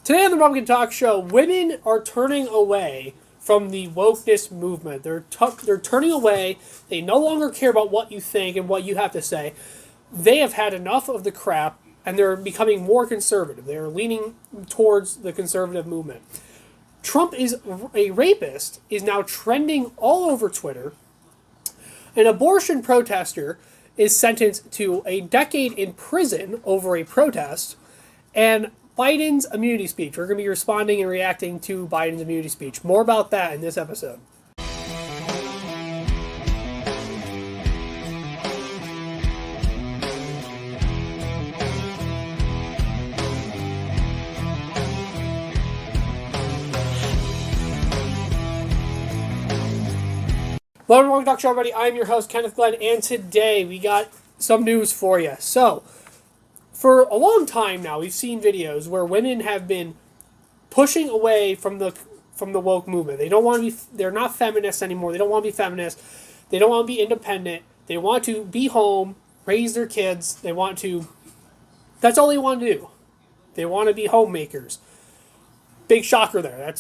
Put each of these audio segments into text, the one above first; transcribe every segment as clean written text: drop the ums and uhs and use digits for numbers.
Today on the RepubliKen Talks Show, women are turning away from the wokeness movement. They're turning away. They no longer care about what you think and what you have to say. They have had enough of the crap, and they're becoming more conservative. They're leaning towards the conservative movement. Trump is a rapist is now trending all over Twitter. An abortion protester is sentenced to a decade in prison over a protest, and Biden's immunity speech. We're going to be responding and reacting to Biden's immunity speech. More about that in this episode. Hello, everyone. Talk Show, everybody. I'm your host, Kenneth Glenn, and today we got some news for you. So, for a long time now, we've seen videos where women have been pushing away from the woke movement. They don't want to be. They're not feminists anymore. They don't want to be feminists. They don't want to be independent. They want to be home, raise their kids. They want to. That's all they want to do. They want to be homemakers. Big shocker there.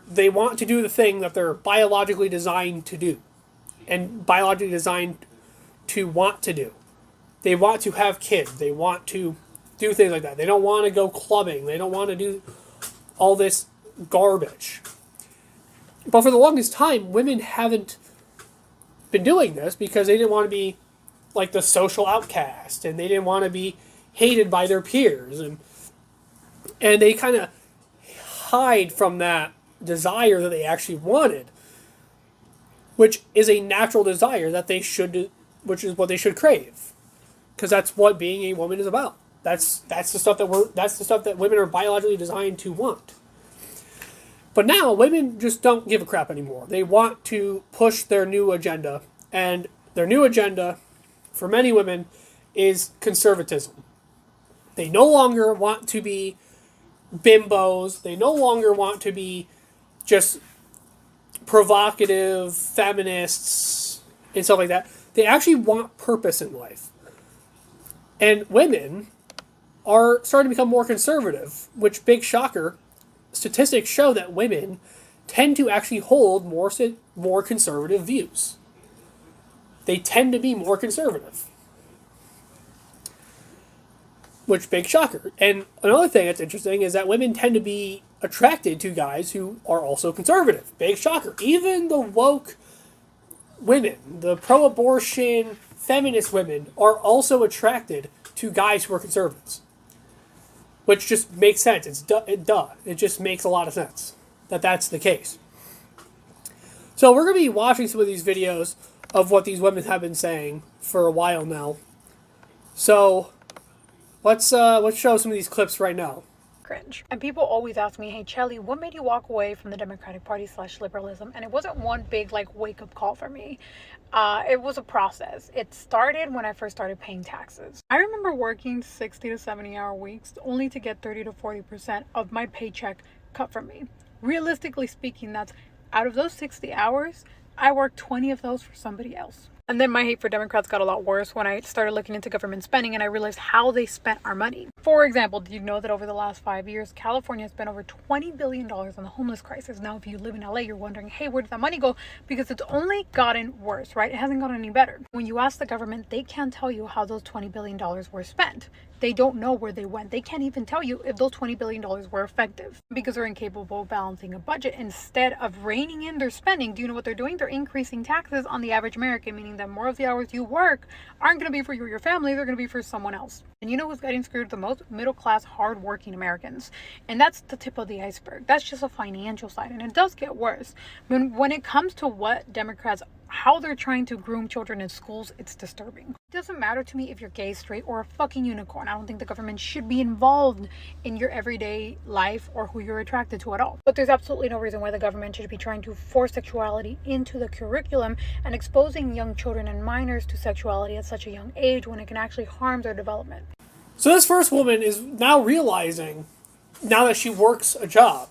They want to do the thing that they're biologically designed to do, and biologically designed to want to do. They want to have kids. They want to do things like that. They don't want to go clubbing. They don't want to do all this garbage. But for the longest time, women haven't been doing this because they didn't want to be like the social outcast, and they didn't want to be hated by their peers, and they kind of hide from that desire that they actually wanted, which is a natural desire that which is what they should crave. Because that's what being a woman is about. That's the stuff that women are biologically designed to want. But now women just don't give a crap anymore. They want to push their new agenda, and their new agenda, for many women, is conservatism. They no longer want to be bimbos. They no longer want to be just provocative feminists and stuff like that. They actually want purpose in life. And women are starting to become more conservative, which, big shocker, statistics show that women tend to actually hold more conservative views. They tend to be more conservative. Which, big shocker. And another thing that's interesting is that women tend to be attracted to guys who are also conservative. Big shocker. Even the woke women, the pro-abortion feminist women, are also attracted to guys who are conservatives. Which just makes sense. It's duh. It just makes a lot of sense that that's the case. So we're going to be watching some of these videos of what these women have been saying for a while now. So let's show some of these clips right now. Cringe. And people always ask me, hey Chelly, what made you walk away from the Democratic Party / liberalism? And it wasn't one big wake up call for me. It was a process. It started when I first started paying taxes. I remember working 60 to 70 hour weeks only to get 30 to 40% of my paycheck cut from me. Realistically speaking, that's out of those 60 hours, I worked 20 of those for somebody else. And then my hate for Democrats got a lot worse when I started looking into government spending and I realized how they spent our money. For example, did you know that over the last 5 years, California has spent over $20 billion on the homeless crisis? Now, if you live in LA, you're wondering, hey, where did that money go? Because it's only gotten worse, right? It hasn't gotten any better. When you ask the government, they can't tell you how those $20 billion were spent. They don't know where they went. They can't even tell you if those $20 billion were effective because they're incapable of balancing a budget. Instead of reining in their spending, do you know what they're doing? They're increasing taxes on the average American, meaning that more of the hours you work aren't going to be for you or your family. They're going to be for someone else. And you know who's getting screwed the most? Middle-class, hard-working Americans. And that's the tip of the iceberg. That's just a financial side. And it does get worse. When it comes to what Democrats, how they're trying to groom children in schools, it's disturbing. It doesn't matter to me if you're gay, straight, or a fucking unicorn. I don't think the government should be involved in your everyday life or who you're attracted to at all. But there's absolutely no reason why the government should be trying to force sexuality into the curriculum and exposing young children and minors to sexuality at such a young age when it can actually harm their development. So this first woman is now realizing, now that she works a job,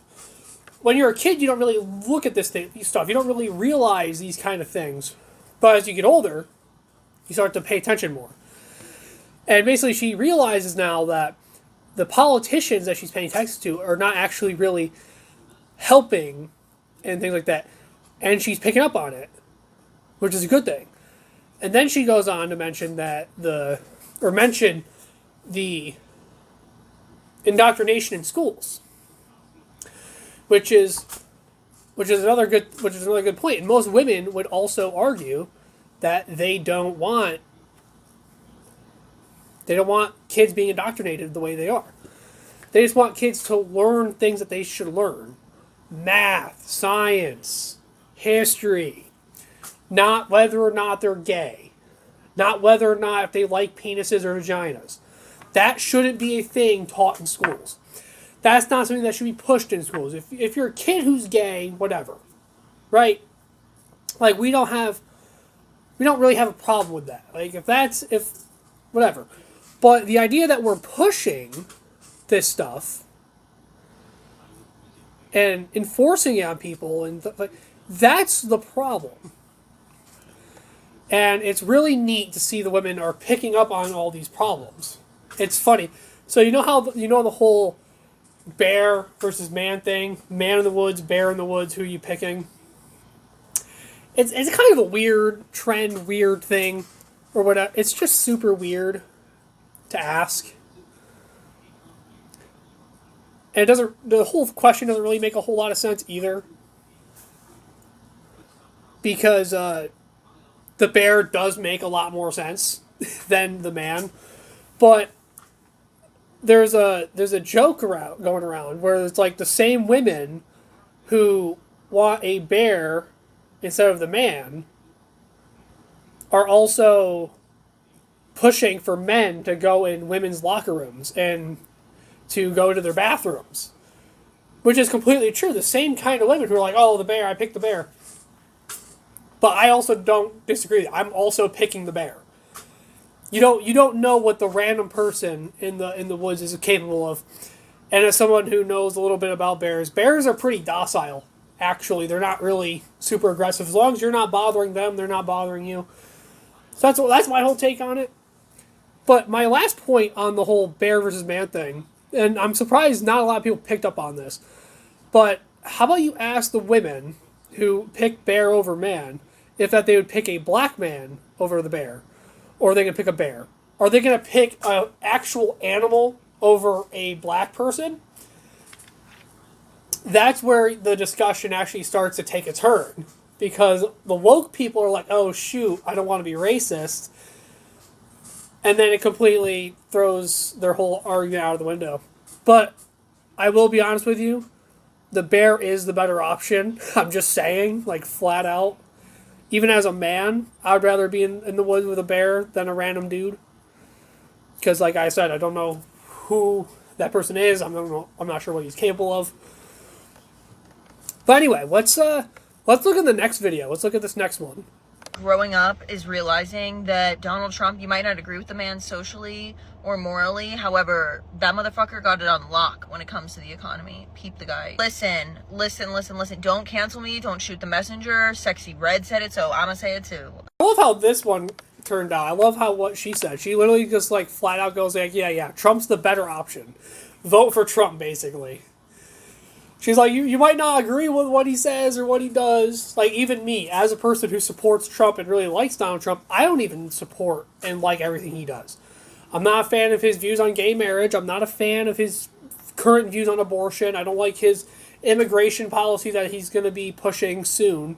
when you're a kid, you don't really look at these stuff. You don't really realize these kind of things. But as you get older, you start to pay attention more. And basically, she realizes now that the politicians that she's paying taxes to are not actually really helping and things like that. And she's picking up on it, which is a good thing. And then she goes on to mention mention the indoctrination in schools, which is another good point. And most women would also argue that they don't want kids being indoctrinated the way they are. They just want kids to learn things that they should learn. Math, science, history. Not whether or not they're gay. Not whether or not if they like penises or vaginas. That shouldn't be a thing taught in schools. That's not something that should be pushed in schools. If you're a kid who's gay, whatever. Right? Like, we don't really have a problem with that. Like, whatever. But the idea that we're pushing this stuff and enforcing it on people, and that's the problem. And it's really neat to see the women are picking up on all these problems. It's funny. So the whole bear versus man thing? Man in the woods, bear in the woods, who are you picking? It's kind of a weird thing, or whatever. It's just super weird to ask. And the whole question doesn't really make a whole lot of sense either. Because the bear does make a lot more sense than the man. But there's a joke going around where it's like the same women who want a bear instead of the man are also pushing for men to go in women's locker rooms and to go to their bathrooms. Which is completely true. The same kind of women who are like, oh, the bear, I picked the bear. But I also don't disagree. I'm also picking the bear. You don't know what the random person in the woods is capable of. And as someone who knows a little bit about bears are pretty docile, actually. They're not really super aggressive. As long as you're not bothering them, they're not bothering you. So that's my whole take on it. But my last point on the whole bear versus man thing, and I'm surprised not a lot of people picked up on this, but how about you ask the women who pick bear over man if that they would pick a black man over the bear? Or are they going to pick a bear? Are they going to pick an actual animal over a black person? That's where the discussion actually starts to take a turn. Because the woke people are like, oh shoot, I don't want to be racist. And then it completely throws their whole argument out of the window. But I will be honest with you, the bear is the better option. I'm just saying, like, flat out. Even as a man, I would rather be in the woods with a bear than a random dude. Because, like I said, I don't know who that person is. I'm not sure what he's capable of. But anyway, let's look at the next video. Let's look at this next one. Growing up is realizing that Donald Trump, you might not agree with the man socially or morally. However, that motherfucker got it on lock when it comes to the economy. Peep the guy. Listen. Don't cancel me. Don't shoot the messenger. Sexy Red said it, so I'ma say it too. I love how this one turned out. I love what she said. She literally just like flat out goes like, yeah, Trump's the better option. Vote for Trump, basically. She's like, you might not agree with what he says or what he does. Like, even me, as a person who supports Trump and really likes Donald Trump, I don't even support and like everything he does. I'm not a fan of his views on gay marriage. I'm not a fan of his current views on abortion. I don't like his immigration policy that he's going to be pushing soon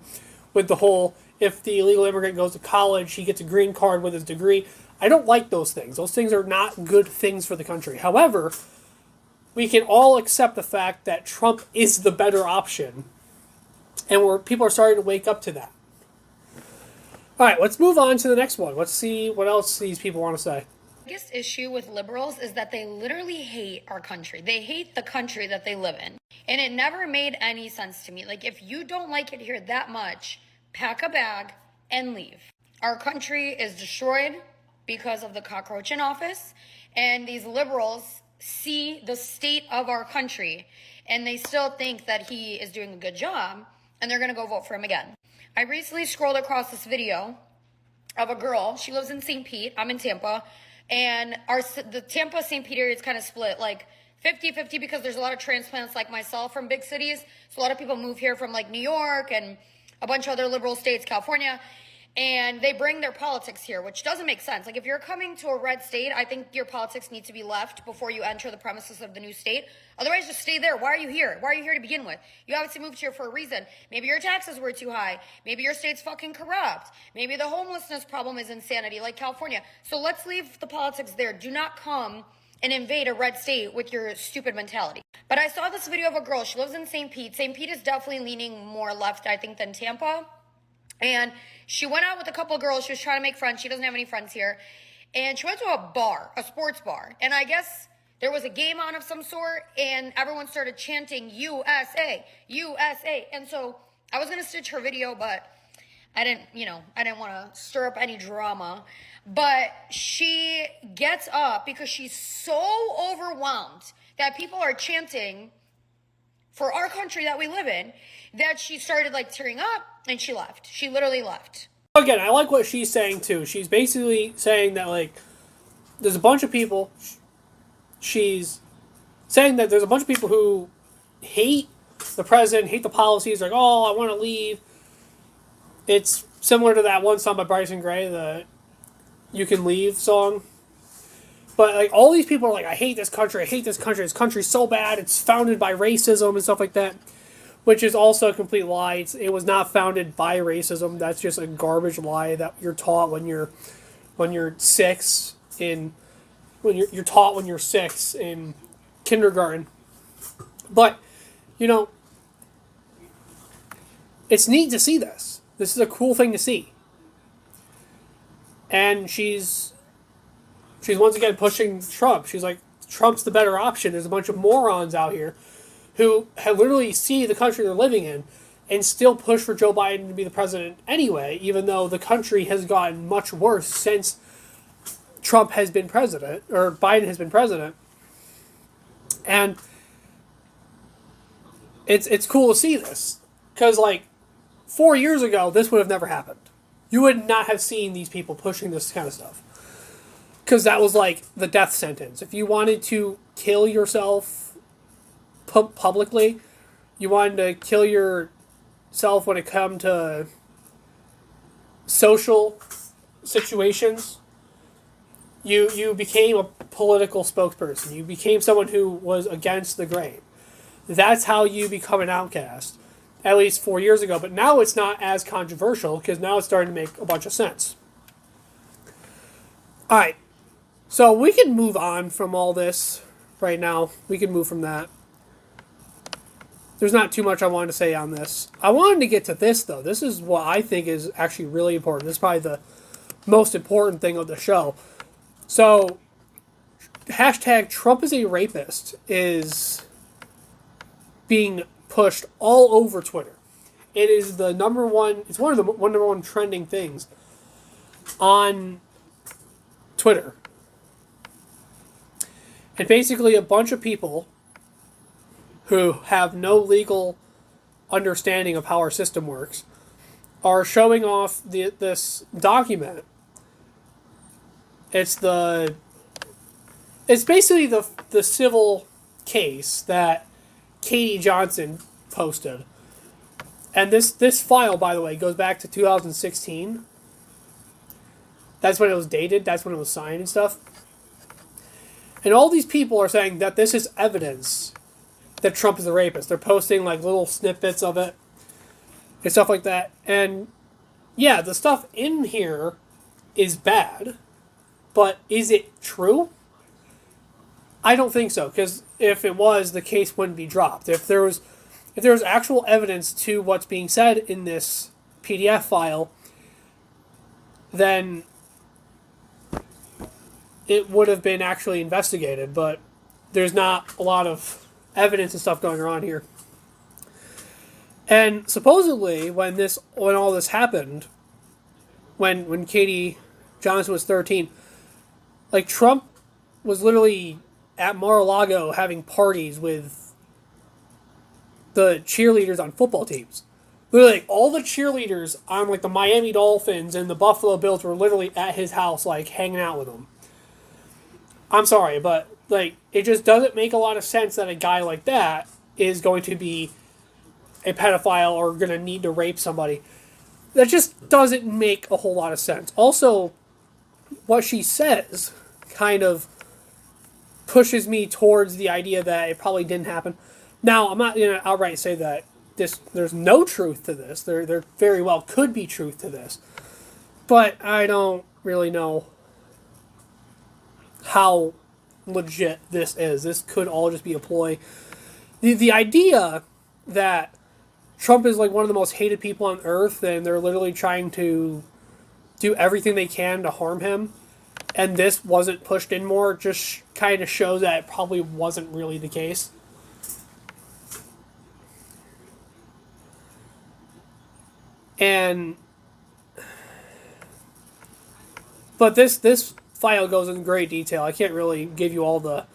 with the whole, if the illegal immigrant goes to college, he gets a green card with his degree. I don't like those things. Those things are not good things for the country. However, we can all accept the fact that Trump is the better option. And people are starting to wake up to that. All right, let's move on to the next one. Let's see what else these people want to say. The biggest issue with liberals is that they literally hate our country. They hate the country that they live in. And it never made any sense to me. Like, if you don't like it here that much, pack a bag and leave. Our country is destroyed because of the cockroach in office. And these liberals see the state of our country and they still think that he is doing a good job and they're going to go vote for him again. I recently scrolled across this video of a girl. She lives in St. Pete. I'm in Tampa. And the Tampa St. Pete area is kind of split, like 50-50, because there's a lot of transplants like myself from big cities. So a lot of people move here from like New York and a bunch of other liberal states, California, and they bring their politics here, which doesn't make sense. Like, if you're coming to a red state, I think your politics need to be left before you enter the premises of the new state. Otherwise, just stay there. Why are you here? Why are you here to begin with? You obviously moved here for a reason. Maybe your taxes were too high. Maybe your state's fucking corrupt. Maybe the homelessness problem is insanity like California. So let's leave the politics there. Do not come and invade a red state with your stupid mentality. But I saw this video of a girl. She lives in St. Pete. St. Pete is definitely leaning more left, I think, than Tampa. And she went out with a couple of girls. She was trying to make friends. She doesn't have any friends here. And she went to a bar, a sports bar. And I guess there was a game on of some sort, and everyone started chanting, USA, USA. And so I was going to stitch her video, but I didn't want to stir up any drama. But she gets up because she's so overwhelmed that people are chanting for our country that we live in, that she started like tearing up, and she left. She literally left. Again, I like what she's saying too. She's basically saying that, like, there's a bunch of people. She's saying that there's a bunch of people who hate the president, hate the policies, like, oh, I want to leave. It's similar to that one song by Bryson Gray, the You Can Leave song. But, like, all these people are like, I hate this country, this country's so bad, it's founded by racism and stuff like that. Which is also a complete lie. It was not founded by racism. That's just a garbage lie that you're taught when you're 6 you're taught when you're 6 in kindergarten. But, it's neat to see this. This is a cool thing to see. And she's once again pushing Trump. She's like, Trump's the better option. There's a bunch of morons out here who have literally see the country they're living in and still push for Joe Biden to be the president anyway, even though the country has gotten much worse since Trump has been president, or Biden has been president. And it's cool to see this, because, like, 4 years ago, this would have never happened. You would not have seen these people pushing this kind of stuff, because that was, like, the death sentence. If you wanted to kill yourself publicly, you wanted to kill yourself when it come to social situations, you became a political spokesperson. You became someone who was against the grain. That's how you become an outcast, at least 4 years ago. But now it's not as controversial, because now it's starting to make a bunch of sense. Alright, so we can move on from all this right now. We can move from that. There's not too much I wanted to say on this. I wanted to get to this, though. This is what I think is actually really important. This is probably the most important thing of the show. So, hashtag Trump is a rapist is being pushed all over Twitter. It is the number one, it's one of the number one trending things on Twitter. And basically a bunch of people who have no legal understanding of how our system works are showing off this document. It's basically the civil case that Katie Johnson posted. And this file, by the way, goes back to 2016. That's when it was dated. That's when it was signed and stuff. And all these people are saying that this is evidence that Trump is a rapist. They're posting like little snippets of it and stuff like that. And yeah, the stuff in here is bad, but is it true? I don't think so, because if it was, the case wouldn't be dropped. If there was actual evidence to what's being said in this PDF file, then it would have been actually investigated, but there's not a lot of evidence and stuff going on here. And supposedly, when all this happened, when Katie Johnson was 13, like, Trump was literally at Mar-a-Lago having parties with the cheerleaders on football teams. Literally, like, all the cheerleaders on, like, the Miami Dolphins and the Buffalo Bills were literally at his house, like, hanging out with him. I'm sorry, but like it just doesn't make a lot of sense that a guy like that is going to be a pedophile or going to need to rape somebody. That just doesn't make a whole lot of sense. Also, what she says kind of pushes me towards the idea that it probably didn't happen. Now, I'm not going to outright say that there's no truth to this. There very well could be truth to this. But I don't really know how legit this is. This could all just be a ploy. The idea that Trump is like one of the most hated people on earth and they're literally trying to do everything they can to harm him, and this wasn't pushed in more, just kind of shows that it probably wasn't really the case. But this file goes in great detail. I can't really give you all the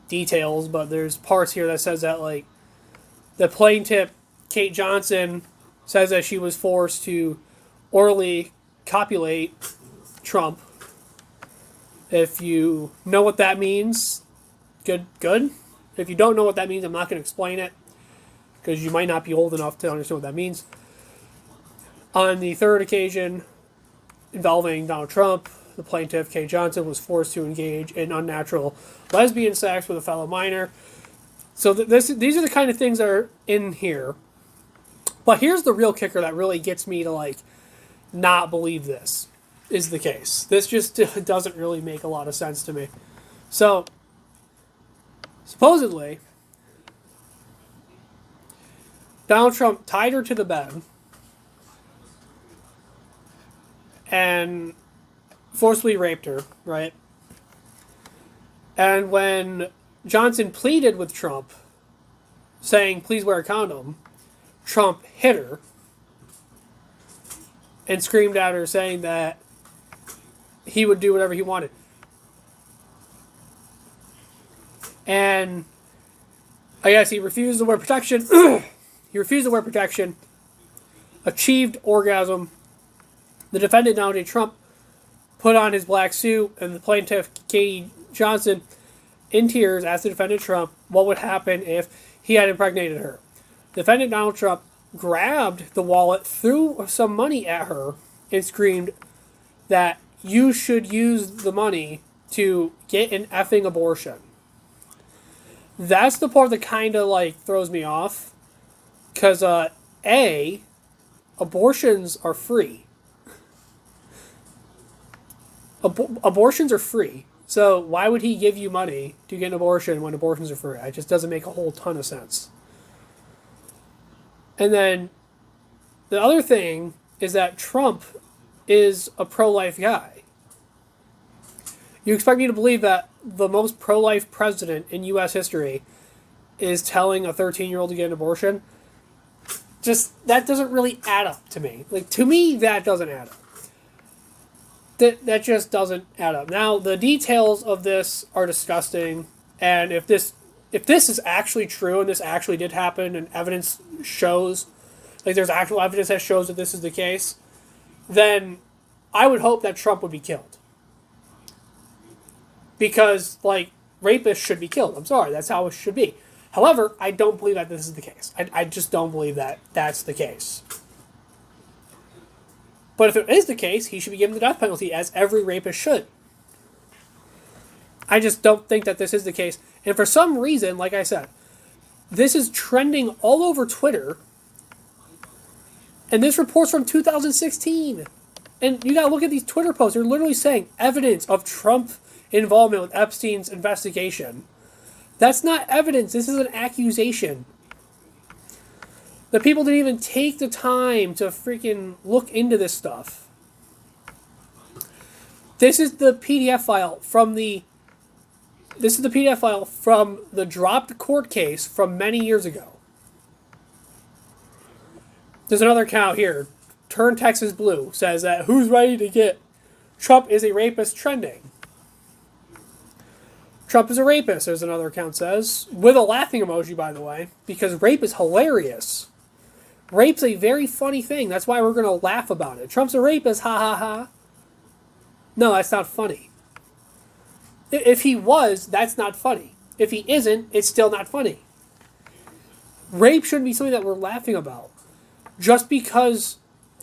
details, but there's parts here that says that like the plaintiff Kate Johnson says that she was forced to orally copulate Trump. If you know what that means, good. If you don't know what that means, I'm not going to explain it because you might not be old enough to understand what that means. On the third occasion involving Donald Trump, the plaintiff, Kate Johnson, was forced to engage in unnatural lesbian sex with a fellow minor. So these are the kind of things that are in here. But here's the real kicker that really gets me to like not believe this is the case. This just doesn't really make a lot of sense to me. So, supposedly, Donald Trump tied her to the bed and forcibly raped her, right? And when Johnson pleaded with Trump, saying, please wear a condom, Trump hit her and screamed at her, saying that he would do whatever he wanted. And I guess he refused to wear protection. He refused to wear protection, achieved orgasm. The defendant, Donald J. Trump, put on his black suit, and the plaintiff, Katie Johnson, in tears, asked the defendant, Trump, what would happen if he had impregnated her. The defendant, Donald Trump, grabbed the wallet, threw some money at her, and screamed that you should use the money to get an effing abortion. That's the part that kind of like throws me off. Because, abortions are free. Abortions are free. So why would he give you money to get an abortion when abortions are free? It just doesn't make a whole ton of sense. And then the other thing is that Trump is a pro-life guy. You expect me to believe that the most pro-life president in U.S. history is telling a 13-year-old to get an abortion? Just, that doesn't really add up to me. Like, to me, that doesn't add up. That just doesn't add up. Now, the details of this are disgusting, and if this is actually true and this actually did happen and evidence shows, like there's actual evidence that shows that this is the case, then I would hope that Trump would be killed. Because, like, rapists should be killed. I'm sorry, that's how it should be. However, I don't believe that this is the case. I just don't believe that that's the case. But if it is the case, he should be given the death penalty, as every rapist should. I just don't think that this is the case. And for some reason, like I said, this is trending all over Twitter. And this report's from 2016. And you gotta look at these Twitter posts. They're literally saying evidence of Trump involvement with Epstein's investigation. That's not evidence. This is an accusation. The people didn't even take the time to freaking look into this stuff. This is the PDF file from the dropped court case from many years ago. There's another account here. Turn Texas Blue says that who's ready to get Trump is a rapist trending. Trump is a rapist, as another account says, with a laughing emoji, by the way, because rape is hilarious. Rape's a very funny thing. That's why we're going to laugh about it. Trump's a rapist, ha ha ha. No, that's not funny. If he was, that's not funny. If he isn't, it's still not funny. Rape shouldn't be something that we're laughing about. Just because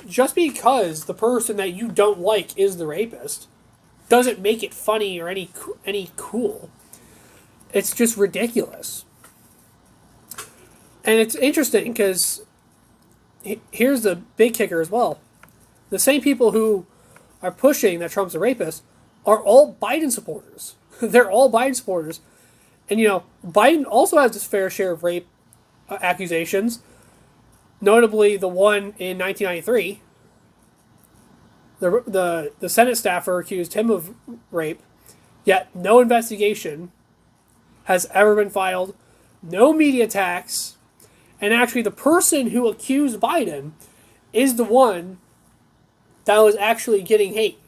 the person that you don't like is the rapist doesn't make it funny or any cool. It's just ridiculous. And it's interesting because here's the big kicker as well. The same people who are pushing that Trump's a rapist are all Biden supporters. They're all Biden supporters. And, Biden also has his fair share of rape accusations. Notably, the one in 1993. The Senate staffer accused him of rape, yet no investigation has ever been filed, no media attacks, and actually the person who accused Biden is the one that was actually getting hate.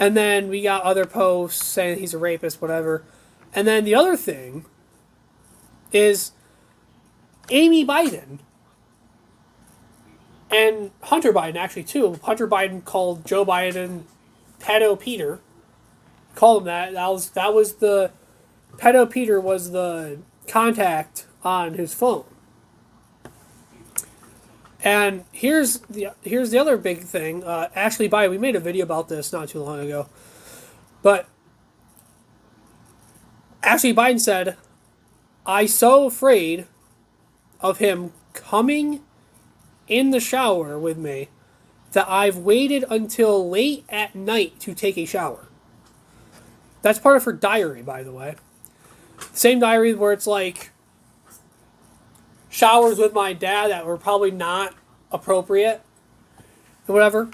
And then we got other posts saying he's a rapist, whatever. And then the other thing is Amy Biden and Hunter Biden, actually, too. Hunter Biden called Joe Biden Pedo Peter. Called him that. That was the... Pedo Peter was the contact on his phone. And here's the other big thing. Ashley Biden, we made a video about this not too long ago. But Ashley Biden said, "I'm so afraid of him coming in the shower with me that I've waited until late at night to take a shower." That's part of her diary, by the way. Same diary where it's like showers with my dad that were probably not appropriate or whatever.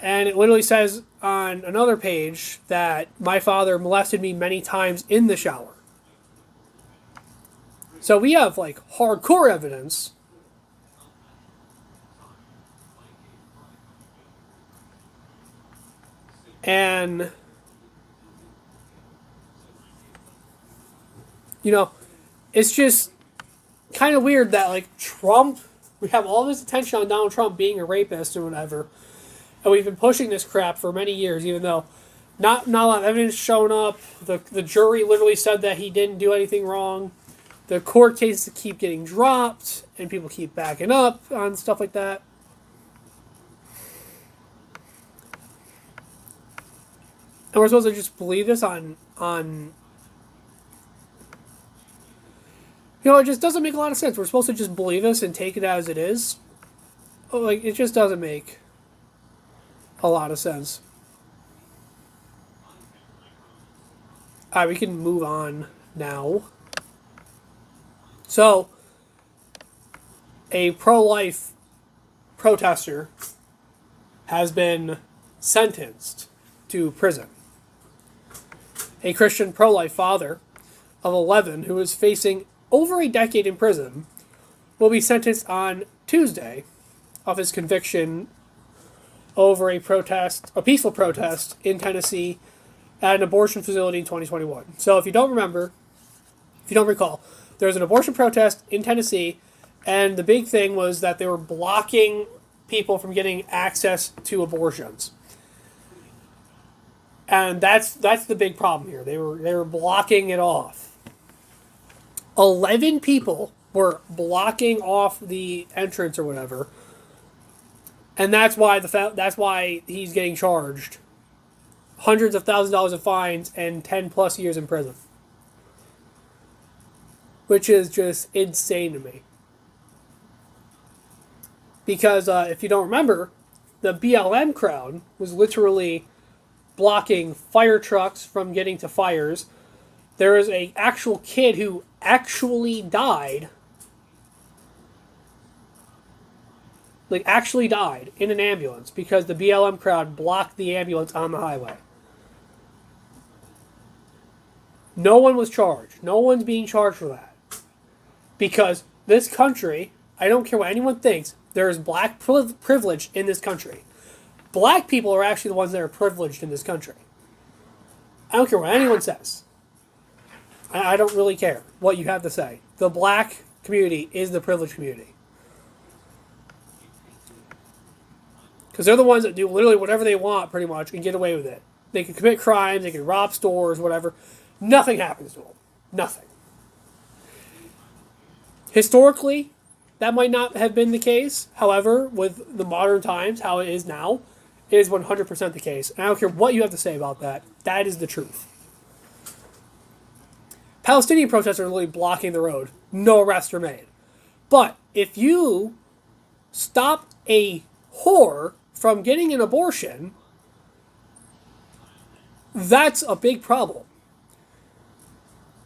And it literally says on another page that my father molested me many times in the shower. So we have like hardcore evidence. And it's just kind of weird that like Trump, we have all this attention on Donald Trump being a rapist or whatever, and we've been pushing this crap for many years, even though not a lot of evidence shown up. The jury literally said that he didn't do anything wrong. The court cases keep getting dropped, and people keep backing up on stuff like that. And we're supposed to just believe this on it just doesn't make a lot of sense. We're supposed to just believe this and take it as it is. Like, it just doesn't make a lot of sense. Alright, we can move on now. So, a pro-life protester has been sentenced to prison. A Christian pro-life father of 11 who is facing over a decade in prison will be sentenced on Tuesday of his conviction over a peaceful protest in Tennessee at an abortion facility in 2021. So if you don't recall, there was an abortion protest in Tennessee, and the big thing was that they were blocking people from getting access to abortions. And that's the big problem here. They were blocking it off. 11 people were blocking off the entrance or whatever, and that's why he's getting charged hundreds of thousands of dollars in fines and 10 plus years in prison, which is just insane to me. Because if you don't remember, the BLM crowd was literally blocking fire trucks from getting to fires. There was an actual kid who actually died. Like, actually died in an ambulance because the BLM crowd blocked the ambulance on the highway. No one was charged. No one's being charged for that. Because this country, I don't care what anyone thinks, there is black privilege in this country. Black people are actually the ones that are privileged in this country. I don't care what anyone says. I don't really care what you have to say. The black community is the privileged community. Because they're the ones that do literally whatever they want, pretty much, and get away with it. They can commit crimes, they can rob stores, whatever. Nothing happens to them. Nothing. Historically, that might not have been the case. However, with the modern times, how it is now, it is 100% the case. And I don't care what you have to say about that. That is the truth. Palestinian protesters are literally blocking the road. No arrests are made. But if you stop a whore from getting an abortion, that's a big problem.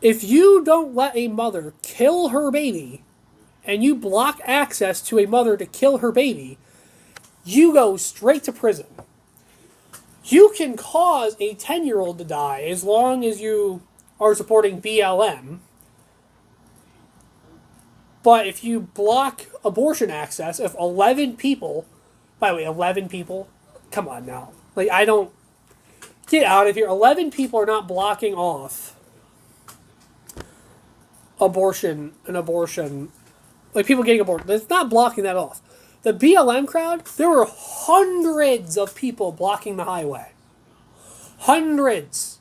If you don't let a mother kill her baby, and you block access to a mother to kill her baby, you go straight to prison. You can cause a 10-year-old to die as long as you are supporting BLM. But if you block abortion access, if 11 people, by the way, 11 people, come on now. Like, I don't, get out of here. 11 people are not blocking off an abortion, like people getting aborted. It's not blocking that off. The BLM crowd, there were hundreds of people blocking the highway. Hundreds.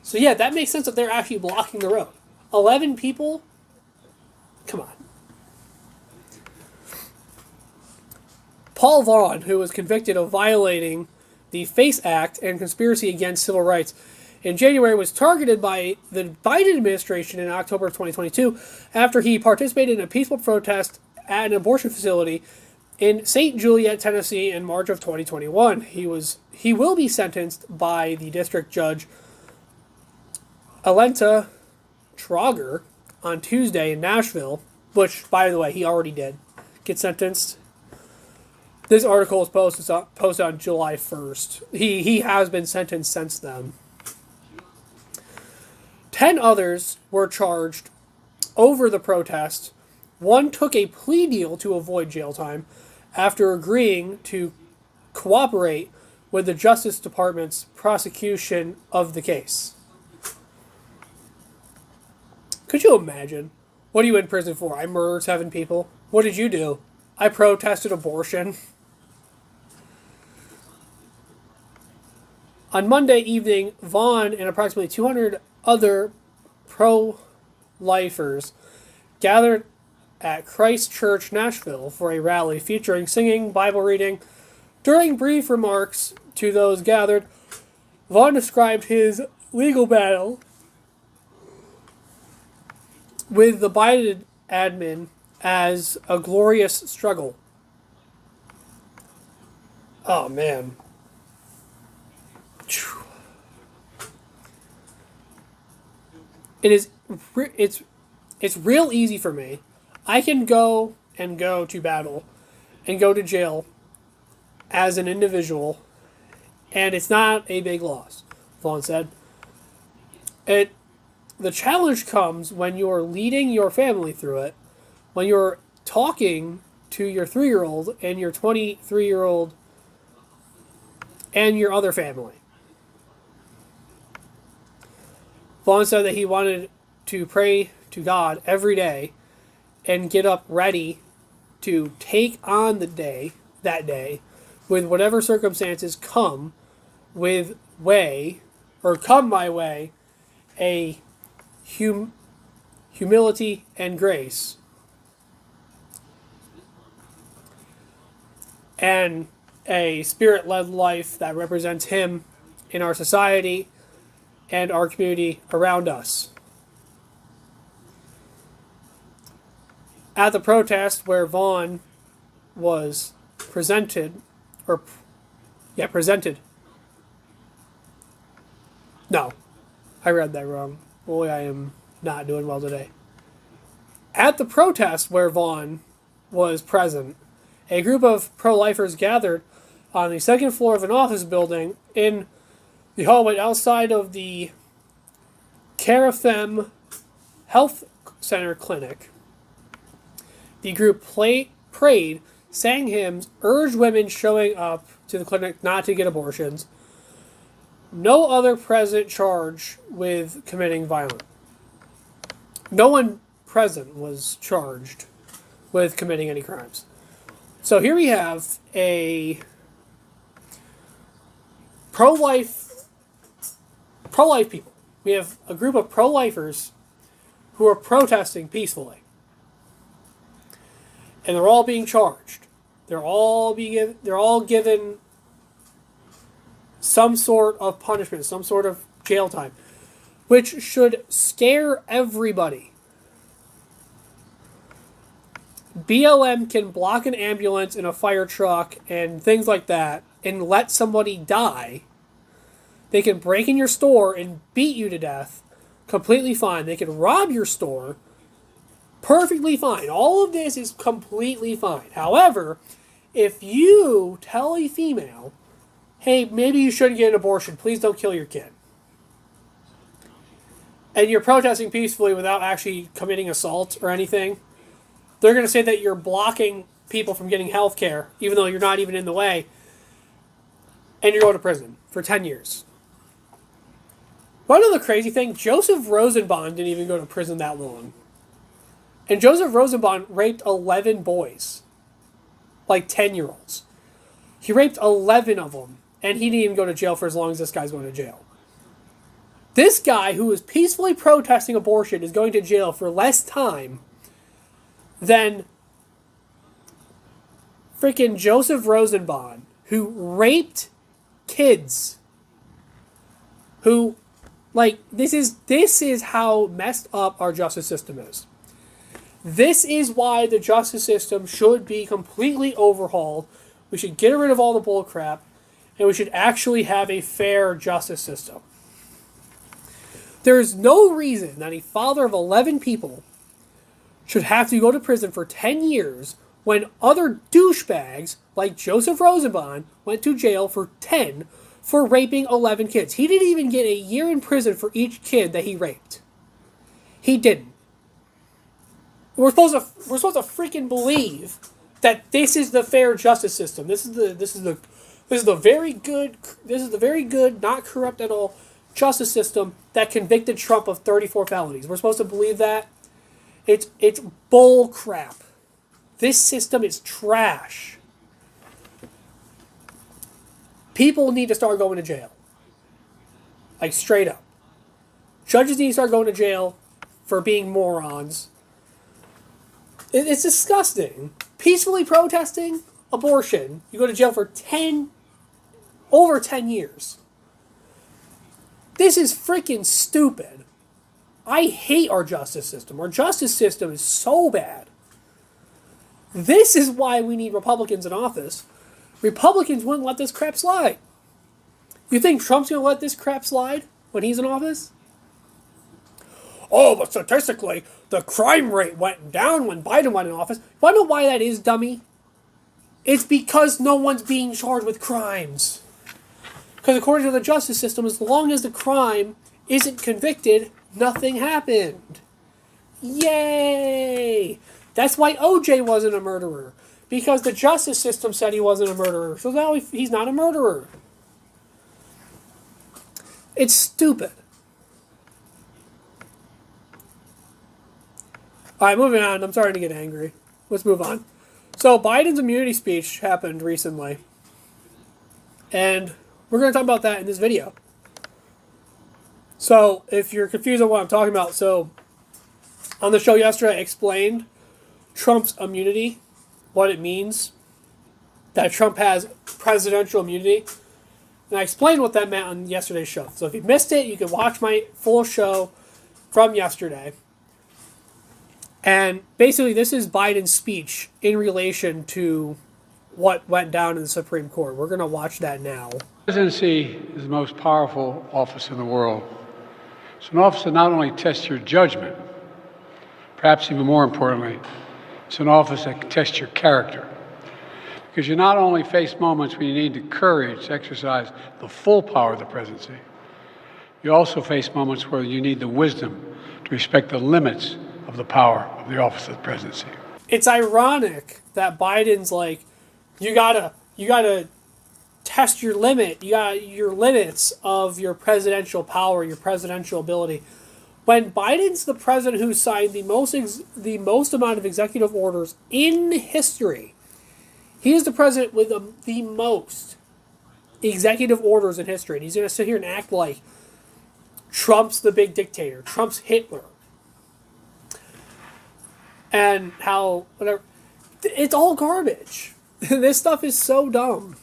So yeah, that makes sense that they're actually blocking the road. 11 people? Come on. Paul Vaughn, who was convicted of violating the FACE Act and conspiracy against civil rights in January, was targeted by the Biden administration in October of 2022 after he participated in a peaceful protest at an abortion facility in St. Juliet, Tennessee in March of 2021. He will be sentenced by the district judge Alenta Trager on Tuesday in Nashville, which, by the way, he already did get sentenced. This article was posted on July 1st. He has been sentenced since then. 10 others were charged over the protest. One took a plea deal to avoid jail time after agreeing to cooperate with the Justice Department's prosecution of the case. Could you imagine? What are you in prison for? I murdered 7 people. What did you do? I protested abortion. On Monday evening, Vaughn and approximately 200 other pro-lifers gathered at Christ Church, Nashville for a rally featuring singing, Bible reading. During brief remarks to those gathered, Vaughn described his legal battle with the Biden admin as a glorious struggle. Oh, man. It's real easy for me. I can go to battle and go to jail as an individual, and it's not a big loss, Vaughn said. The challenge comes when you're leading your family through it, when you're talking to your 3-year-old and your 23-year-old and your other family. Vaughn said that he wanted to pray to God every day and get up ready to take on that day, with whatever circumstances come my way, a humility and grace, and a spirit-led life that represents him in our society and our community around us. At the protest where Vaughn was presented. No, I read that wrong. Boy, I am not doing well today. At the protest where Vaughn was present, a group of pro-lifers gathered on the second floor of an office building in the hallway outside of the Carafem Health Center clinic. The group prayed, sang hymns, urged women showing up to the clinic not to get abortions. No other present charged with committing violence. No one present was charged with committing any crimes. So here we have a pro-life people. We have a group of pro-lifers who are protesting peacefully. And they're all being charged. They're all given some sort of punishment, some sort of jail time, which should scare everybody. BLM can block an ambulance in a fire truck and things like that and let somebody die. They can break in your store and beat you to death. Completely fine. They can rob your store. Perfectly fine. All of this is completely fine. However, if you tell a female, hey, maybe you shouldn't get an abortion, please don't kill your kid, and you're protesting peacefully without actually committing assault or anything, they're going to say that you're blocking people from getting health care, even though you're not even in the way, and you're going to prison for 10 years. One other crazy thing, Joseph Rosenbaum didn't even go to prison that long. And Joseph Rosenbaum raped 11 boys. Like 10-year-olds. He raped 11 of them, and he didn't even go to jail for as long as this guy's going to jail. This guy, who is peacefully protesting abortion, is going to jail for less time than freaking Joseph Rosenbaum, who raped kids. Who, like, this is how messed up our justice system is. This is why the justice system should be completely overhauled. We should get rid of all the bull crap, and we should actually have a fair justice system. There is no reason that a father of 11 people should have to go to prison for 10 years when other douchebags like Joseph Rosenbaum went to jail for 10 for raping 11 kids. He didn't even get a year in prison for each kid that he raped. He didn't. We're supposed to freaking believe that this is the fair justice system. This is the very good, not corrupt at all justice system that convicted Trump of 34 felonies. We're supposed to believe that. It's bull crap. This system is trash. People need to start going to jail. Like, straight up. Judges need to start going to jail for being morons. It's disgusting. Peacefully protesting abortion, you go to jail for over 10 years. This is freaking stupid. I hate our justice system. Our justice system is so bad. This is why we need Republicans in office. Republicans wouldn't let this crap slide. You think Trump's going to let this crap slide when he's in office? Oh, but statistically, the crime rate went down when Biden went in office. You want to know why that is, dummy? It's because no one's being charged with crimes. Because according to the justice system, as long as the crime isn't convicted, nothing happened. Yay! That's why OJ wasn't a murderer. Because the justice system said he wasn't a murderer. So now he's not a murderer. It's stupid. Alright, moving on. I'm starting to get angry. Let's move on. So, Biden's immunity speech happened recently. And we're going to talk about that in this video. So, if you're confused on what I'm talking about, so on the show yesterday I explained Trump's immunity, what it means, that Trump has presidential immunity. And I explained what that meant on yesterday's show. So if you missed it, you can watch my full show from yesterday. And basically, this is Biden's speech in relation to what went down in the Supreme Court. We're going to watch that now. The presidency is the most powerful office in the world. It's an office that not only tests your judgment, perhaps even more importantly, it's an office that can test your character. Because you not only face moments when you need the courage to exercise the full power of the presidency, you also face moments where you need the wisdom to respect the limits of the power of the office of the presidency. It's ironic that Biden's like, you gotta test your limit. You got your limits of your presidential power, your presidential ability. When Biden's the president who signed the most amount of executive orders in history, He is the president with the most executive orders in history. And he's going to sit here and act like Trump's the big dictator. Trump's Hitler. And how, whatever. It's all garbage. This stuff is so dumb.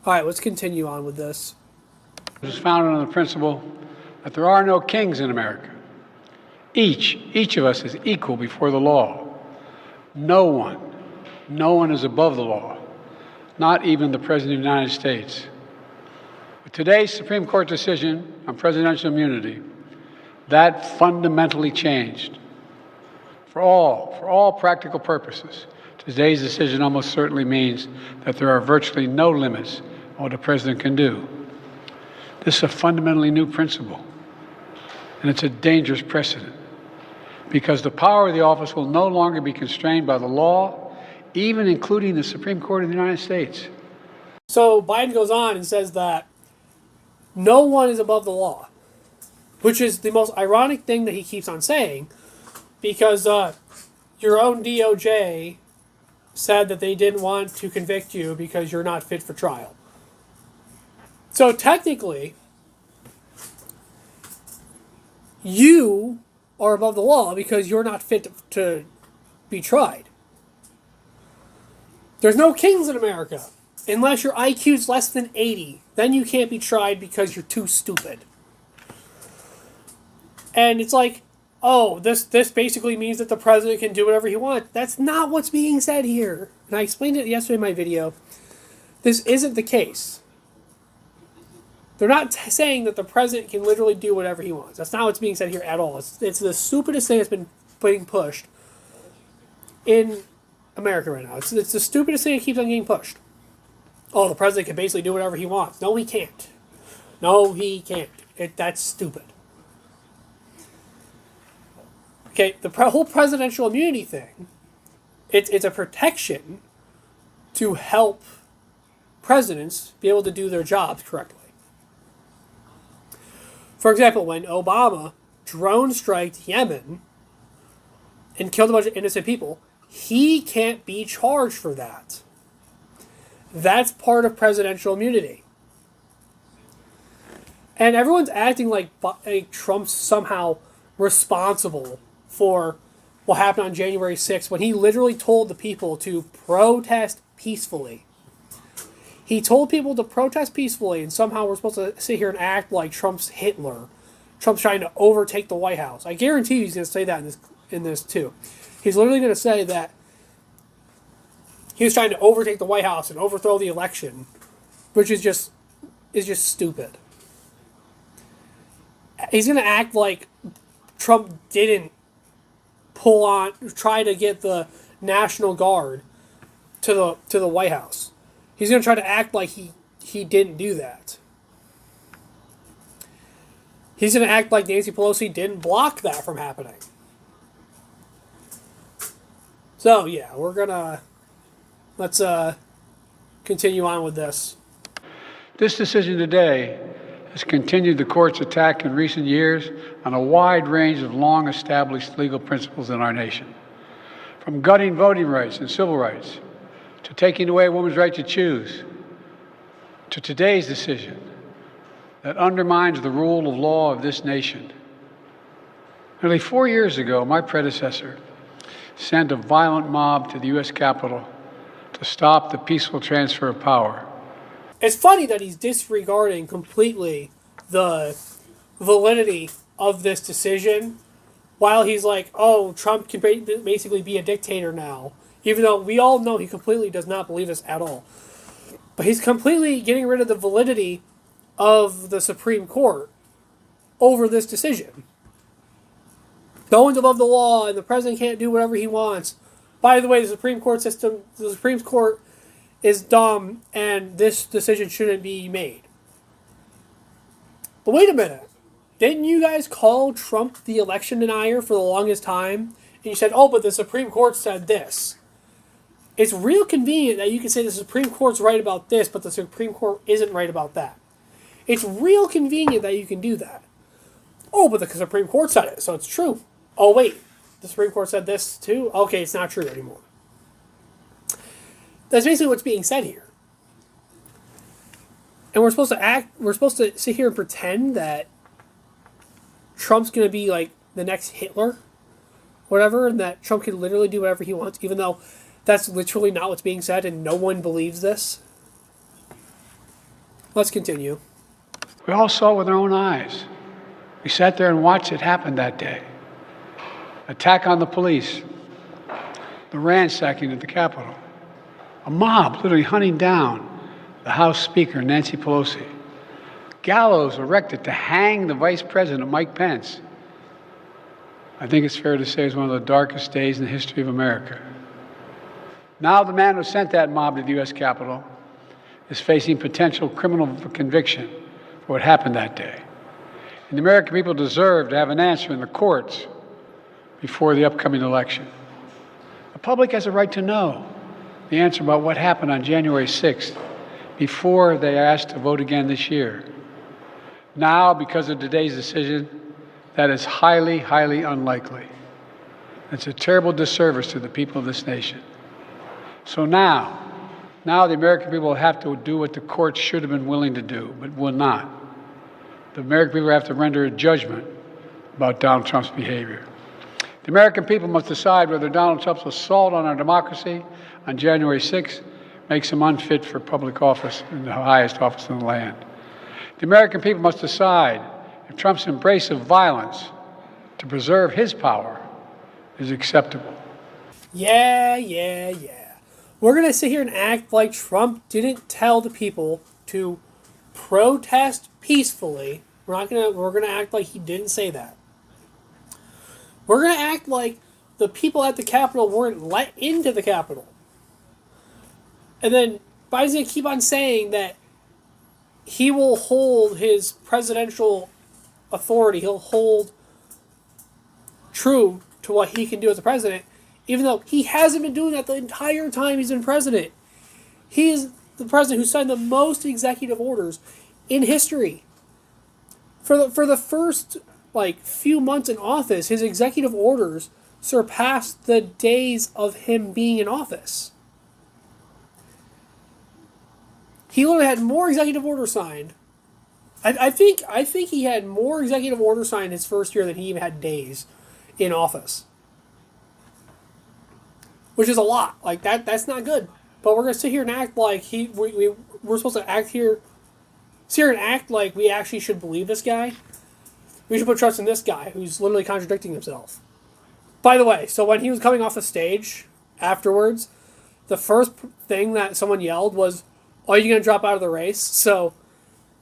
All right, let's continue on with this. It was founded on the principle that there are no kings in America. Each of us is equal before the law. No one is above the law, not even the President of the United States. With today's Supreme Court decision on presidential immunity, that fundamentally changed. For all practical purposes, today's decision almost certainly means that there are virtually no limits on what a president can do. This is a fundamentally new principle, and it's a dangerous precedent, because the power of the office will no longer be constrained by the law, even including the Supreme Court of the United States. So Biden goes on and says that no one is above the law, which is the most ironic thing that he keeps on saying, because your own DOJ said that they didn't want to convict you because you're not fit for trial. So technically, you are above the law because you're not fit to be tried. There's no kings in America. Unless your IQ is less than 80, then you can't be tried because you're too stupid. And it's like, oh, this basically means that the president can do whatever he wants. That's not what's being said here. And I explained it yesterday in my video. This isn't the case. They're not saying that the president can literally do whatever he wants. That's not what's being said here at all. It's the stupidest thing that's been being pushed in America right now. It's the stupidest thing that keeps on getting pushed. Oh, the president can basically do whatever he wants. No, he can't. No, he can't. That's stupid. Okay, the whole presidential immunity thing, it's a protection to help presidents be able to do their jobs correctly. For example, when Obama drone striked Yemen and killed a bunch of innocent people, he can't be charged for that. That's part of presidential immunity. And everyone's acting like Trump's somehow responsible for what happened on January 6th when he literally told the people to protest peacefully. He told people to protest peacefully, and somehow we're supposed to sit here and act like Trump's Hitler. Trump's trying to overtake the White House. I guarantee you he's going to say that in this too. He's literally going to say that he was trying to overtake the White House and overthrow the election, which is just stupid. He's going to act like Trump didn't try to get the National Guard to the White House. He's going to try to act like he didn't do that. He's going to act like Nancy Pelosi didn't block that from happening. So, yeah, let's continue on with this. This decision today has continued the court's attack in recent years on a wide range of long-established legal principles in our nation, from gutting voting rights and civil rights, to taking away a woman's right to choose, to today's decision that undermines the rule of law of this nation. Nearly 4 years ago, my predecessor sent a violent mob to the U.S. Capitol to stop the peaceful transfer of power. It's funny that he's disregarding completely the validity of this decision while he's like, oh, Trump can basically be a dictator now, even though we all know he completely does not believe this at all. But he's completely getting rid of the validity of the Supreme Court over this decision. No one's above the law, and the president can't do whatever he wants. By the way, the Supreme Court is dumb, and this decision shouldn't be made. But wait a minute. Didn't you guys call Trump the election denier for the longest time? And you said, oh, but the Supreme Court said this. It's real convenient that you can say the Supreme Court's right about this, but the Supreme Court isn't right about that. It's real convenient that you can do that. Oh, but the Supreme Court said it, so it's true. Oh, wait. The Supreme Court said this too? Okay, it's not true anymore. That's basically what's being said here. And we're supposed to sit here and pretend that Trump's going to be like the next Hitler, whatever, and that Trump can literally do whatever he wants, even though that's literally not what's being said and no one believes this. Let's continue. We all saw it with our own eyes. We sat there and watched it happen that day. Attack on the police, the ransacking at the Capitol, a mob literally hunting down the House Speaker, Nancy Pelosi, gallows erected to hang the Vice President, Mike Pence. I think it's fair to say it's one of the darkest days in the history of America. Now the man who sent that mob to the U.S. Capitol is facing potential criminal conviction for what happened that day. And the American people deserve to have an answer in the courts before the upcoming election. The public has a right to know the answer about what happened on January 6th before they are asked to vote again this year. Now, because of today's decision, that is highly, highly unlikely. It's a terrible disservice to the people of this nation. So now the American people will have to do what the courts should have been willing to do, but will not. The American people have to render a judgment about Donald Trump's behavior. The American people must decide whether Donald Trump's assault on our democracy on January 6th makes him unfit for public office in the highest office in the land. The American people must decide if Trump's embrace of violence to preserve his power is acceptable. Yeah. We're going to sit here and act like Trump didn't tell the people to protest peacefully. We're going to act like he didn't say that. We're going to act like the people at the Capitol weren't let into the Capitol. And then Biden's going to keep on saying that he will hold his presidential authority. He'll hold true to what he can do as a president, even though he hasn't been doing that the entire time he's been president. He is the president who signed the most executive orders in history. For the first few months in office, his executive orders surpassed the days of him being in office. He literally had more executive orders signed. I think he had more executive orders signed his first year than he even had days in office. Which is a lot. That's not good. But we're gonna sit here and act like we're supposed to act here. Sit here and act like we actually should believe this guy. We should put trust in this guy who's literally contradicting himself. By the way, so when he was coming off the stage afterwards, the first thing that someone yelled was, "Are you gonna drop out of the race?" So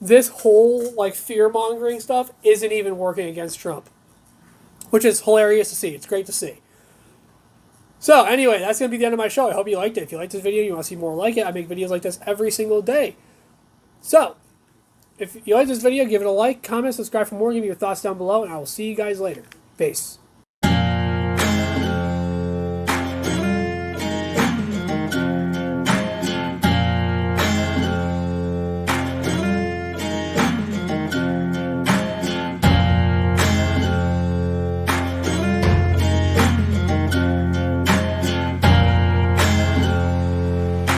this whole fear-mongering stuff isn't even working against Trump, which is hilarious to see. It's great to see. So anyway, that's going to be the end of my show. I hope you liked it. If you liked this video, you want to see more like it, I make videos like this every single day. So, if you like this video, give it a like, comment, subscribe for more, give me your thoughts down below, and I will see you guys later. Peace.